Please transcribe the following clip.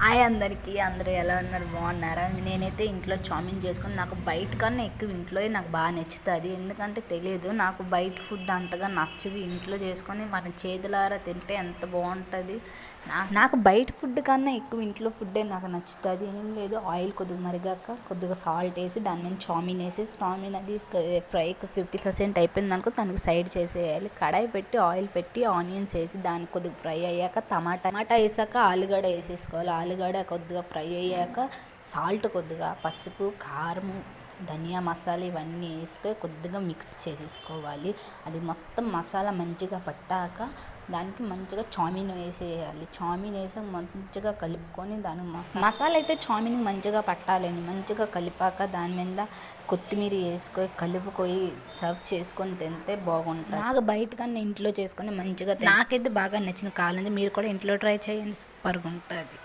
Hi అందరికీ, అందరూ ఎలా ఉన్నారు? బాగున్నారా? నేనైతే ఇంట్లో చామిన్ చేసుకుని నాకు బయట కన్నా ఎక్కువ ఇంట్లోనే నాకు బాగా నచ్చుతుంది. ఎందుకంటే తెలియదు, నాకు బయట ఫుడ్ అంతగా నచ్చదు. ఇంట్లో చేసుకొని మన చేతులారా తింటే ఎంత బాగుంటుంది. నాకు బయట ఫుడ్ కన్నా ఎక్కువ ఇంట్లో ఫుడ్డే నాకు నచ్చుతుంది. ఏం లేదు, ఆయిల్ కొద్దిగా మరిగాక కొద్దిగా సాల్ట్ వేసి దాని మీద చామిన్ వేసి చామిన్ అది ఫ్రైకి 50% అయిపోయింది అనుకో దానికి సైడ్ చేసేయాలి. కడాయి పెట్టి ఆయిల్ పెట్టి ఆనియన్స్ వేసి దానికి కొద్దిగా ఫ్రై అయ్యాక టమాటా వేసాక ఆలుగడ్డ వేసేసుకోవాలి. ఆలుగడ్డ కొద్దిగా ఫ్రై అయ్యాక సాల్ట్, కొద్దిగా పసుపు, కారము, ధనియా మసాలా ఇవన్నీ వేసుకొని కొద్దిగా మిక్స్ చేసేసుకోవాలి. అది మొత్తం మసాలా మంచిగా పట్టాక దానికి మంచిగా చామిన్ వేసేయాలి. చామిన్ వేసి మంచిగా కలుపుకొని దాని మసాలా అయితే చామిన్ మంచిగా పట్టాలండి. మంచిగా కలిపాక దాని మీద కొత్తిమీర వేసుకొని కలుపుకొని సర్వ్ చేసుకొని తింటే బాగుంటుంది. నాకు బయట కన్నా ఇంట్లో చేసుకొని మంచిగా నాకైతే బాగా నచ్చిన. కావాలంటే మీరు కూడా ఇంట్లో ట్రై చేయండి, సూపర్గా ఉంటుంది.